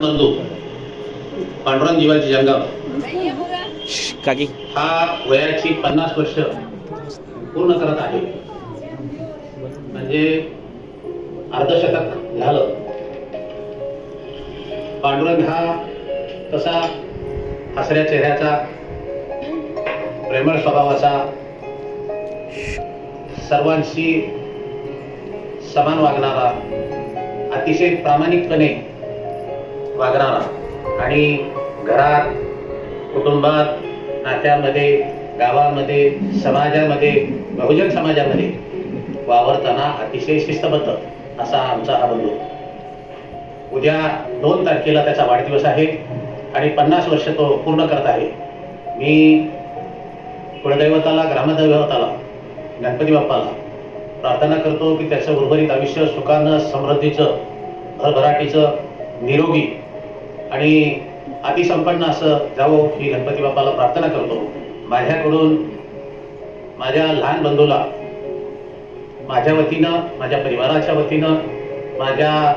बंधू पांडुरंग जीवाची जंगम काकी हा वयाची 50 वर्ष पूर्ण करत आहे. म्हणजे अर्धशतक झालं. पांडुरंग हा तसा हसऱ्या चेहऱ्याचा, प्रेमळ स्वभावाचा, सर्वांशी समान वागणारा, अतिशय प्रामाणिकपणे वागणारा आणि घरात, कुटुंबात, नात्यामध्ये, गावामध्ये, समाजामध्ये, बहुजन समाजामध्ये वावरताना अतिशय शिस्तबद्ध असा आमचा हा बंधू. उद्या 2 तारखेला त्याचा वाढदिवस आहे आणि 50 वर्ष तो पूर्ण करत आहे. मी कुलदैवताला, ग्रामदैवताला, गणपती बाप्पाला प्रार्थना करतो की त्याचं उर्वरित आयुष्य सुखानं, समृद्धीचं, भरभराटीचं, निरोगी आणि अतिसंपन्न असं जावो ही गणपती बाप्पाला प्रार्थना करतो. माझ्याकडून माझ्या लहान बंधूला माझ्या वतीनं, माझ्या परिवाराच्या वतीनं, माझ्या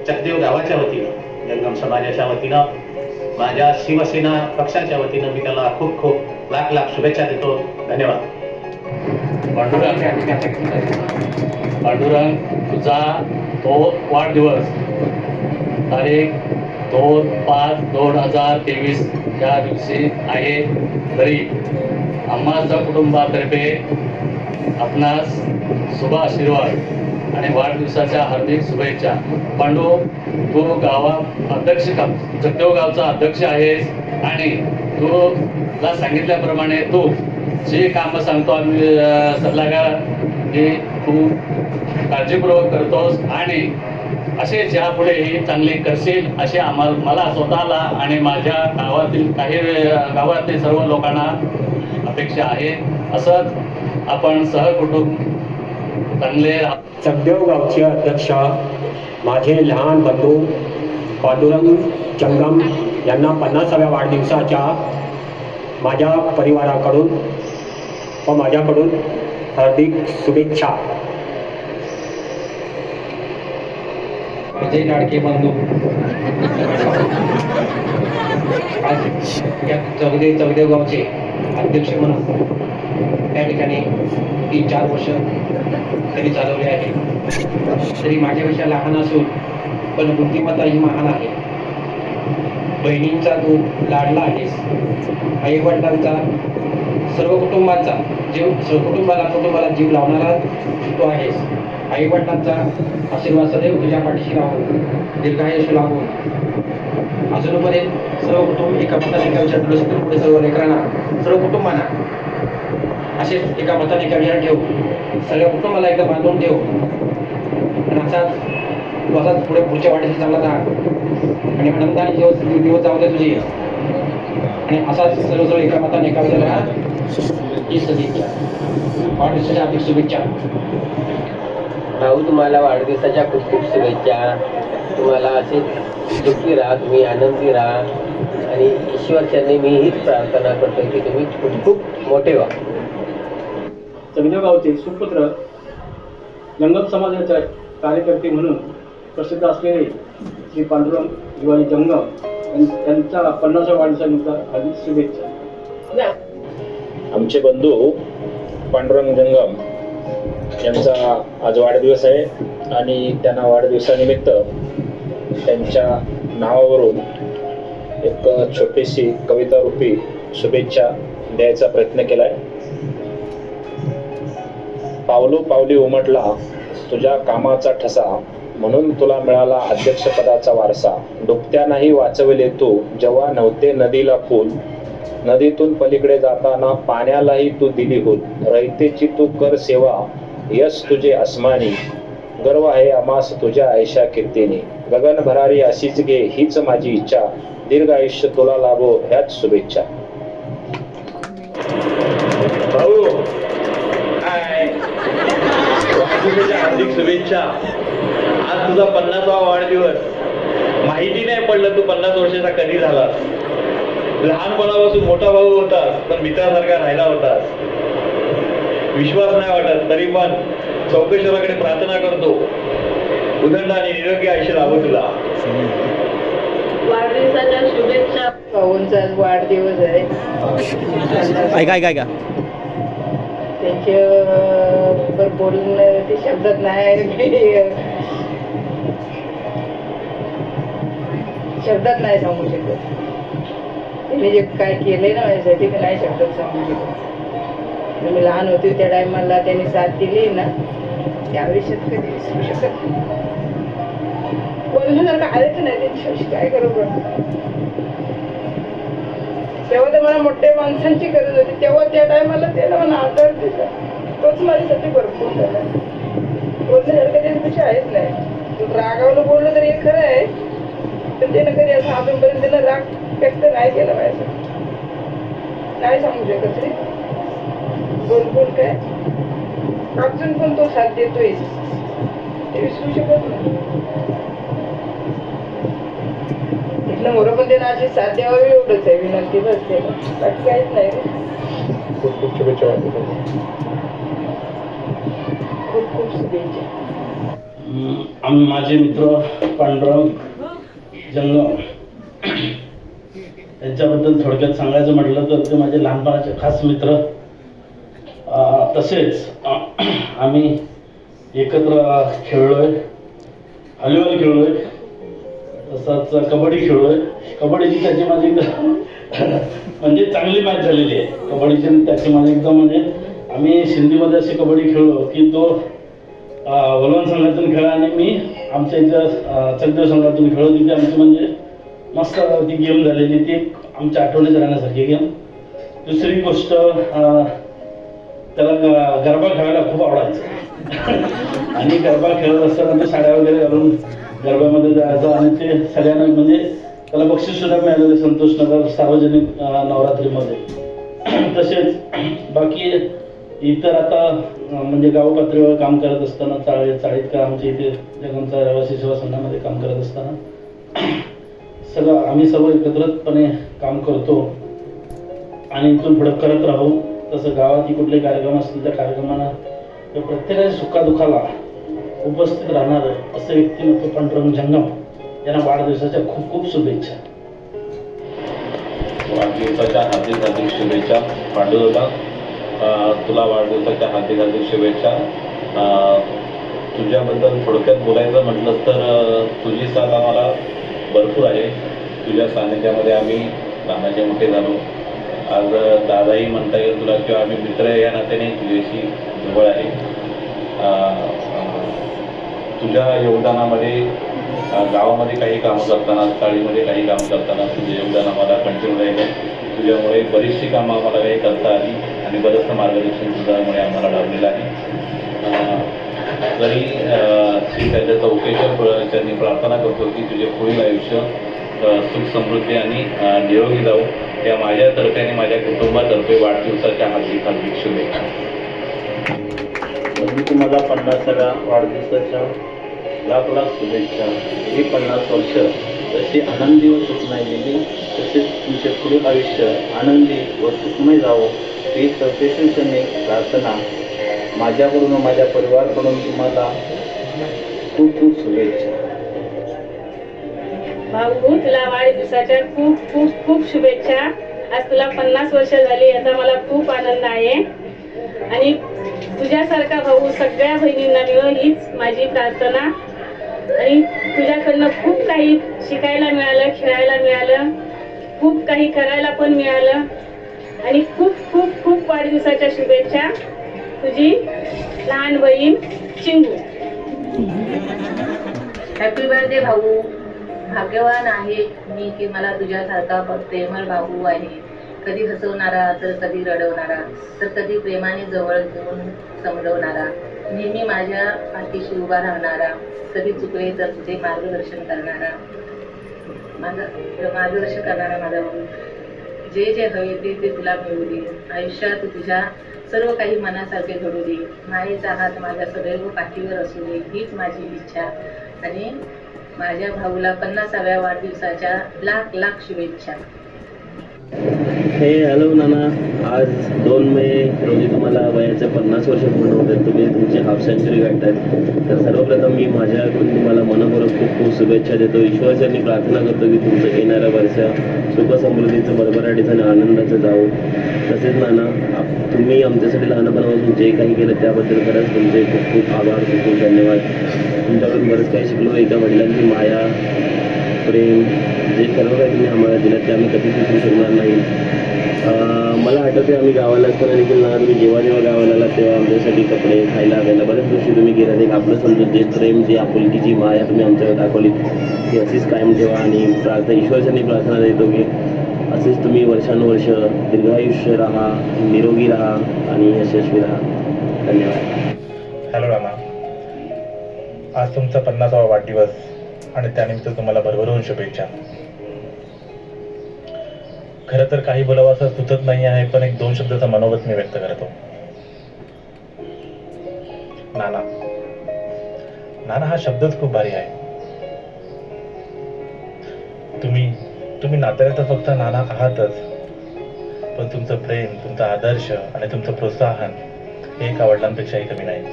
चकदेव गावाच्या वतीनं, जंगम समाजाच्या वतीनं, माझ्या शिवसेना पक्षाच्या वतीनं मी त्याला खूप खूप लाख लाख शुभेच्छा देतो. धन्यवाद. पांडुरंग तुझा तो वाढदिवस तारीख 2/5/2023 या दिवशी आहे. तरी आम्हाच्या कुटुंबातर्फे आपणास शुभ आशीर्वाद आणि वाढदिवसाच्या हार्दिक शुभेच्छा. पांडू, तू अध्यक्ष जगदेव गावचा अध्यक्ष आहेस आणि तुला सांगितल्याप्रमाणे तू जे कामं सांगतो आम्ही सल्लागार हे तू काळजीपूर्वक करतोस आणि असे यापुढेही चांगले करशील असे मला स्वतःला आणि माझ्या गावातील सर्व लोकांना अपेक्षा आहे. असंच आपण सहकुटुंब चांगले. जगदेव गावचे अध्यक्ष माझे लहान बंधू पांडुरंग जंगम यांना 50व्या वाढदिवसाच्या माझ्या परिवाराकडून व माझ्याकडून हार्दिक शुभेच्छा. विजय लाडके बंधू आज या चौदेव गावचे अध्यक्ष म्हणून त्या ठिकाणी 3-4 वर्ष तरी चालवले आहे. तरी माझ्यापेक्षा लहान असून पण बुद्धिमत्ता ही महान आहे. बहिणींचा तू लाडला आहेस. आई वडिलांचा, सर्व कुटुंबाचा कुटुंबाला जीव लावणारा तू आहेस. आई वडिलांचा आशीर्वाद सदैव तुझ्या पाठीशी राहून, दीर्घायुष्य लाभून, अजूनपर्यंत सर्व कुटुंब एका मताने एका विचार ठेवलं. पुढे सर्व लेकरांना, सर्व कुटुंबांना असेच एका मताने एका विचार ठेव. सगळ्या कुटुंबाला एकदा बांधून ठेव आणि असाच पुढच्या वाटेशी चालला राहा आणि आनंदाने दिवस जाऊ दे तुझे. आणि असाच सर्व एका मताने एका विचार राहा ही सदिच्छा. वाढदिवसाच्या हार्दिक शुभेच्छा. भाऊ, तुम्हाला वाढदिवसाच्या खूप खूप शुभेच्छा. तुम्हाला असे सुखी राहा, तुम्ही आनंदी राहा आणि ईश्वरचरणी मी हीच प्रार्थना करतो की तुम्ही खूप खूप मोठे व्हा. जगदेव गावचे सुपुत्र, जंगम समाजाचे कार्यकर्ते म्हणून प्रसिद्ध असलेले श्री पांडुरंग जीवाजी जंगम यांचा 50व्या वाढदिवसानिमित्त हार्दिक शुभेच्छा. आमचे बंधू पांडुरंग जंगम यांचा आज वाढदिवस आहे आणि त्यांना वाढदिवसानिमित्त त्यांच्या नावावरून एक छोटीशी कविता रूपी शुभेच्छा द्यायचा प्रयत्न केलाय. पावलो पावली उमटला तुझ्या कामाचा ठसा, म्हणून तुला मिळाला अध्यक्षपदाचा वारसा. डुबत्यानाही वाचविले तू जेव्हा नव्हते नदीला पूल, नदीतून पलीकडे जाताना पाण्यालाही तू दिली होल. रयतेची तू कर सेवा, यश तुझे अस्मानी, गर्व आहे आम्हास तुझ्या ऐशा कीर्तीने. गगन भरारी अशीच घे हीच माझी इच्छा, दीर्घ आयुष्य तुला लाभो ह्याच शुभेच्छा. भाऊ, वाढदिवसाच्या हार्दिक शुभेच्छा. आज तुझा 50वा वाढदिवस. माहिती नाही पडलं तू 50 वर्षाचा कधी झाला. लहानपणापासून मोठा भाऊ होतास पण मित्रासारखा राहिला होतास. विश्वास नाही वाटत तरी पण चौकेश्वराकडे प्रार्थना करतो उदंड आणि निरोगी आयुष्य लाभो तुला. वाढदिवसाच्या शुभेच्छा. भाऊंचा आज वाढदिवस आहे. ऐका त्यांच्यावर बोलणं ते शब्दात नाही सांगू शकत. त्यांनी जे काय केलंय ना माझ्यासाठी ते नाही शब्दात सांगू शकत. मी लहान होते त्या टायमाला त्यांनी साथ दिली ना, त्या आयुष्यात कधी विसरू शकत नाही. बोलण्यासारखं आलेच नाही त्यांच्याविषयी, काय करू पण. तेव्हा तर मला मोठ्या माणसांची गरज होती, तेव्हा त्या टायमाला त्याला मला आदर दिला, तोच माझ्यासाठी भरपूर झाला. बोलण्यासारखं त्यांच्यापेक्षा आहेच नाही. रागावलं बोललं तर हे खरं आहे, पण त्यानं कधी असं अजूनपर्यंत त्यानं राग व्यक्त नाही केला माझ्यासाठी. नाही सांगू शकत रे. बोल काय अजून पण तो साथ देतोय, ते विसरू शकत नाही. इथलं मोरं पण त्याला अशी साथ द्यावी एवढंच आहे विनंती, बस त्याला बाकी काहीच नाही रे. खूप खूप शुभेच्छा. खूप खूप शुभेच्छा. आम्ही माझे मित्र पांडुरंग जंगम यांच्याबद्दल थोडक्यात सांगायचं म्हटलं तर ते माझे लहानपणाचे खास मित्र. तसेच आम्ही एकत्र खेळलोय, व्हॉलीबॉल खेळलोय, तसंच कबड्डी खेळलोय. कबड्डीची त्याची माझी म्हणजे चांगली मॅच झालेली आहे. कबड्डीची त्याची माझी एकदम म्हणजे आम्ही सिंधीमध्ये अशी कबड्डी खेळलो की तो वलवण संघातून खेळा आणि मी आमच्या इथं चकदेव संघातून खेळलो. तिथे आमची म्हणजे मस्त ती गेम झालेली, ती आमच्या आठवणीत राहण्यासारखी गेम. दुसरी गोष्ट, त्याला गरबा खेळायला खूप आवडायचं आणि गरबा खेळत असताना ते साड्या वगैरे घालून गरब्यामध्ये जायचं आणि ते सगळ्यांना म्हणजे त्याला बक्षीस सुद्धा मिळालेलं संतोषनगर सार्वजनिक नवरात्रीमध्ये. तसेच बाकी इतर आता म्हणजे गाव पातळीवर काम करत असताना चाळीतकर आमच्या इथे जगमचा रहिवासी सेवा संघामध्ये काम करत असताना आम्ही सर्व एकत्रितपणे काम करतो आणि इथून पुढे करत राहू. तसं गावात कुठले कार्यक्रम असतील त्या कार्यक्रमांना प्रत्येकाच्या सुखादुखाला उपस्थित राहणार असं व्यक्तिमत्व पांडुरंग जंगम यांना वाढदिवसाच्या खूप खूप शुभेच्छा. वाढदिवसाच्या हार्दिक शुभेच्छा. पांडुरंगा, तुला वाढदिवसाच्या हार्दिक शुभेच्छा. तुझ्याबद्दल थोडक्यात बोलायचं म्हटलं तर तुझी साथ आम्हाला भरपूर आहे. तुझ्या सानिध्यामध्ये आम्ही लहानाचे मोठे झालो. आज दादाही म्हणता येईल तुला, किंवा आम्ही मित्र या नात्याने तुझ्याशी जवळ आहे. तुझ्या योगदानामध्ये गावामध्ये काही कामं करताना, चाळीमध्ये काही कामं करताना तुझे योगदान आम्हाला कंटिन्यू राहिलं. तुझ्यामुळे बरीचशी कामं आम्हाला काही करता आली आणि बरंचसं मार्गदर्शन तुझ्यामुळे आम्हाला लाभलेलं आहे. तरी श्री त्याच्या चौकेश्वर त्यांनी प्रार्थना करतो की तुझे पुढील आयुष्य सुख समृद्धी आणि निरोगी जाऊ. या माझ्यातर्फे आणि माझ्या कुटुंबातर्फे वाढदिवसाच्या हार्दिक शुभेच्छा. मी तुम्हाला 50व्या वाढदिवसाच्या लाख शुभेच्छा. ही 50 वर्ष जशी आनंदी व सुखमय गेली तसेच तुमचे पुढील आयुष्य आनंदी व सुखमय जावो ही चौकेश्वरचरणी प्रार्थना माझ्याकडून व माझ्या परिवाराकडून तुम्हाला खूप खूप शुभेच्छा. भाऊ, तुला वाढदिवसाच्या खूप खूप खूप शुभेच्छा. आज तुला 50 वर्ष झाली, याचा मला खूप आनंद आहे आणि तुझ्यासारखा भाऊ सगळ्या बहिणींना मिळो हीच माझी प्रार्थना. आणि तुझ्याकडनं खूप काही शिकायला मिळालं, खेळायला मिळालं, खूप काही करायला पण मिळालं आणि खूप खूप खूप वाढदिवसाच्या शुभेच्छा. तुझी लहान बहीण चिंगू. हॅपी बर्थडे भाऊ. भाग्यवान आहे मी की मला तुझ्यासारखा प्रेमळ भाऊ आहे. कधी हसवणारा तर कधी रडवणारा, तर कधी प्रेमाने जवळ घेऊन समजवणारा, नेहमी माझ्या पाठीशी उभा राहणारा, कधी चुकले तर तुझे मार्गदर्शन करणारा माझा भाऊ. जे जे हवे ते तुला मिळू दे. आयुष्यात तुझ्या सर्व काही मनासारखे घडू दे. मायेचा हात माझ्या सदैव पाठीवर असू दे हीच माझी इच्छा. आणि माझ्या भाऊला 50व्या वाढदिवसाच्या लाख शुभेच्छा. हॅलो नाना. आज 2 मे रोजी तुम्हाला वयाचे 50 वर्ष पूर्ण होत आहेत. तुम्ही तुमची हाफ सेंचुरी गाठतायत. तर सर्वप्रथम मी माझ्याकडून तुम्हाला मनपूर्वक खूप खूप शुभेच्छा देतो. ईश्वरचरणी प्रार्थना करतो की तुमचं येणारं वर्ष सुख समृद्धीचं, भरभराटीचं आणि आनंदाचं जावो. तसेच नाना, तुम्ही आमच्यासाठी लहानपणापासून जे काही केलं त्याबद्दल खरंच तुमचे खूप खूप आभार, खूप खूप धन्यवाद. तुमच्याकडून बरंच काही शिकलो. एका वडिलांची माया, प्रेम, जे सर्व काही तुम्ही आम्हाला दिलं ते आम्ही कधीच विसरू शकणार नाही. मला आठवते आम्ही गावाला असताना देखील ना, तुम्ही जेव्हा जेव्हा गावाला आला तेव्हा आमच्यासाठी कपडे, खायला प्यायला बऱ्याच गोष्टी तुम्ही केल्यात. एक आपलं समजून जे प्रेम, जी आपुलकीची माया तुम्ही आमच्यावर दाखवली ती अशीच कायम ठेवा. आणि ईश्वरच्यांनी प्रार्थना देतो की असेच तुम्ही वर्षानुवर्ष दीर्घायुष्य राहा, निरोगी राहा आणि यशस्वी राहा. धन्यवाद. हॅलो रामा. आज तुमचा 50वा वाढदिवस आणि त्यानिमित्त तुम्हाला भरभरून शुभेच्छा. खरं तर काही बोलावं असं सुचत नाही आहे, पण 1-2 शब्दाचा मनोगत मी व्यक्त करतो. नाना. नाना हा शब्दच खूप भारी आहे. तुम्ही नात्याला तर फक्त नाना आहातच, पण तुमचं प्रेम, तुमचा आदर्श आणि तुमचं प्रोत्साहन हे एका वडिलांपेक्षाही कमी नाही.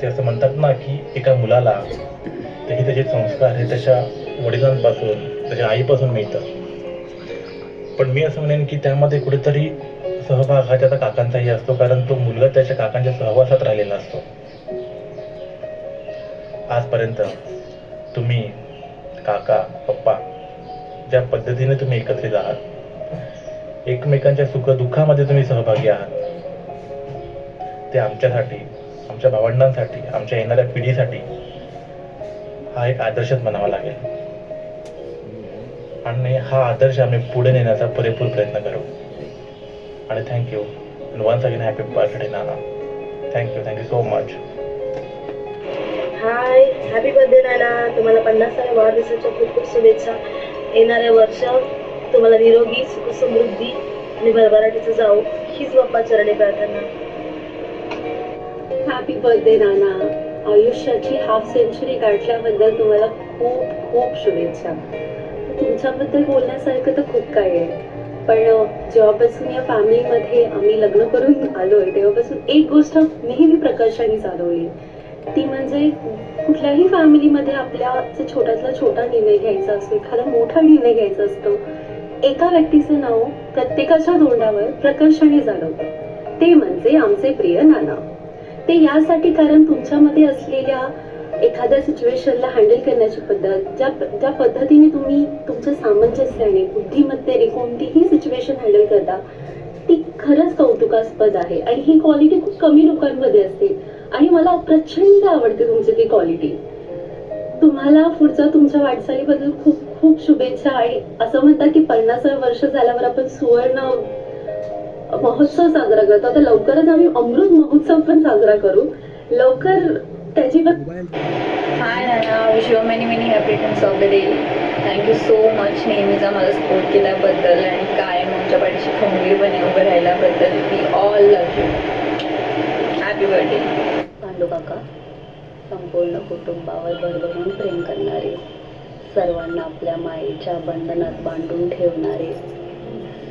ते असं म्हणतात ना की एका मुलाला तेही त्याचे संस्कार हे त्याच्या वडिलांपासून, त्याच्या आईपासून मिळतं. पण मी असं म्हणेन की त्यामध्ये कुठेतरी सहभाग हा त्याचा काकांचाही असतो, कारण तो मुलगा त्याच्या काकांच्या सहवासात राहिलेला असतो. आजपर्यंत तुम्ही, काका, पप्पा ज्या पद्धतीने तुम्ही एकत्रित आहात, एकमेकांच्या सुखदुःखामध्ये तुम्ही सहभागी आहात, ते आमच्यासाठी, आमच्या भावंडांसाठी, आमच्या येणाऱ्या पिढीसाठी हा एक आदर्शच म्हणावा लागेल. आणि हा आदर्श आम्ही पुढे नेण्याचा पुरेपूर प्रयत्न करू. आणि thank you. Once again happy birthday Nana. Thank you so much. Hi, happy birthday Nana. तुम्हाला 50व्या वाढदिवसाच्या खूप खूप शुभेच्छा. येणाऱ्या वर्ष तुम्हाला निरोगी, सुख समृद्धी आणि भरभराटीचं जाऊ हीच बाप्पा चरणी प्रार्थना. हॅपी बर्थडे नाना. आयुष्याची हाफ सेंचुरी गाठल्याबद्दल तुम्हाला खूप खूप शुभेच्छा. तुमच्याबद्दल बोलण्यासारखं तर खूप काही आहे, पण जेव्हापासून या फॅमिलीमध्ये आम्ही लग्न करून आलोय तेव्हापासून एक गोष्ट नेहमी प्रकर्षाने चालवली, ती म्हणजे कुठल्याही फॅमिलीमध्ये आपल्या छोट्यातला छोटा निर्णय घ्यायचा असतो, एखादा मोठा निर्णय घ्यायचा असतो, एका व्यक्तीचं नाव प्रत्येकाच्या तोंडावर प्रकर्षाने जाणवतं, ते म्हणजे आमचे प्रिय नाना. ते यासाठी कारण तुमच्यामध्ये असलेल्या एखाद्या सिच्युएशनला हँडल करण्याची पद्धत, ज्या पद्धतीने तुम्ही तुमच्या सामंजस्याने, बुद्धिमत्तेने कोणतीही सिच्युएशन हँडल करता, ती खरंच कौतुकास्पद आहे. आणि ही क्वालिटी खूप कमी लोकांमध्ये असते आणि मला प्रचंड आवडते तुमची ती क्वालिटी. तुम्हाला पुढच्या तुमच्या वाटचालीबद्दल खूप खूप शुभेच्छा. आणि असं म्हणतात की 50 वर्ष झाल्यावर आपण सुवर्ण महोत्सव साजरा करतो, आता लवकरच आम्ही अमृत महोत्सव पण साजरा करू. लवकर त्याची पण. Hi Nana, wish you many happy returns of the day. Thank you so much नेहमीचा मला सपोर्ट केल्याबद्दल आणि कायम आमच्या पाठीशी खंबीरपणे उभं राहिल्याबद्दल. We all love you. Happy birthday. Pandu काका संपूर्ण कुटुंबावर भरभरून प्रेम करणारे, सर्वांना आपल्या मायेच्या बंधनात बांधून ठेवणारे,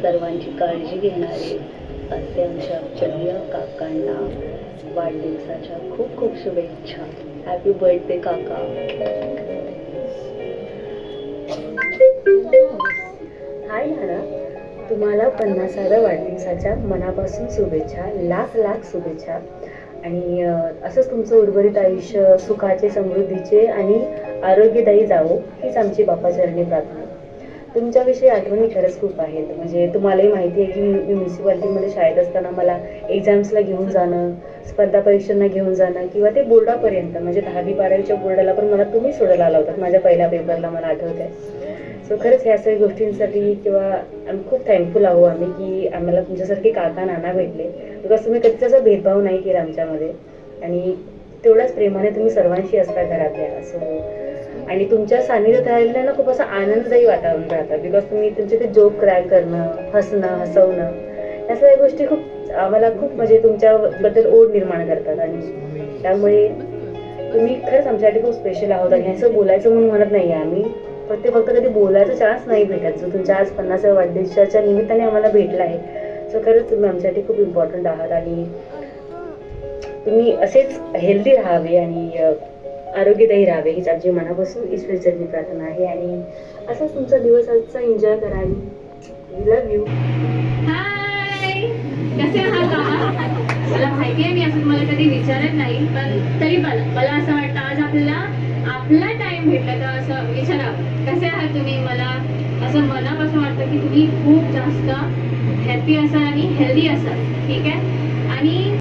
सर्वांची काळजी घेणारे असे आमच्या प्रिय काकांना वाढदिवसाच्या खूप खूप शुभेच्छा. हॅपी बर्थडे काका. हाय नाना, तुम्हाला 50व्या वाढदिवसाच्या मनापासून शुभेच्छा, लाख लाख शुभेच्छा. आणि असंच तुमचं उर्वरित आयुष्य सुखाचे, समृद्धीचे आणि आरोग्यदायी जावो हीच आमची बाप्पाचरणी प्रार्थना. तुमच्याविषयी आठवणी खरंच खूप आहेत. म्हणजे तुम्हालाही माहिती आहे की मी म्युन्सिपाल्टीमध्ये शाळेत असताना मला एक्झाम्सला घेऊन जाणं, स्पर्धा परीक्षांना घेऊन जाणं किंवा ते बोर्डापर्यंत, म्हणजे 10वी-12वीच्या बोर्डाला पण मला तुम्ही सोडायला आला होतात माझ्या पहिल्या पेपरला, मला आठवत आहे. सो खरंच ह्या सगळ्या गोष्टींसाठी किंवा आम्ही खूप थँकफुल आहो आम्ही की आम्हाला तुमच्यासारखे काका नाना भेटले, बिकॉज तुम्ही कधी त्याचा भेदभाव नाही केला आमच्यामध्ये आणि तेवढ्याच प्रेमाने तुम्ही सर्वांशी असता घरातल्या. सो आणि तुमच्या सानिध्यात राहिलेल्या खूप असं आनंददायी वातावरण राहतं, बिकॉज तुम्ही तुमचे ते जोक क्रॅक करणं, हसणं, हसवणं, या सगळ्या गोष्टी खूप आम्हाला खूप म्हणजे तुमच्याबद्दल ओढ निर्माण करतात. आणि त्यामुळे तुम्ही खरंच आमच्यासाठी खूप स्पेशल आहोत. आणि असं बोलायचं म्हणून म्हणत नाही आहे आम्ही, पण ते फक्त कधी बोलायचा चान्स नाही भेटत, जो तुमच्या आज 50व्या वाढदिवसाच्या निमित्ताने आम्हाला भेटला आहे. सो खरंच तुम्ही आमच्यासाठी खूप इम्पॉर्टंट आहात आणि तुम्ही असेच हेल्दी राहावे आणि आरोग्यदायी राहावे हीच आमची मनापासून ईश्वरचरणी प्रार्थना आहे. आणि असाच तुमचा दिवस आजचा एन्जॉय करा आणि लव्ह यू. हाय, कसे आहात बाबा? मला माहिती आहे मी असं तुम्हाला कधी विचारत नाही, पण तरी मला असं वाटतं आज आपला टाइम भेटला तर असं विचारावं, कसे आहात तुम्ही. मला असं मनापासून वाटतं की तुम्ही खूप जास्त हॅपी असाल आणि हेल्दी असाल. ठीक आहे. आणि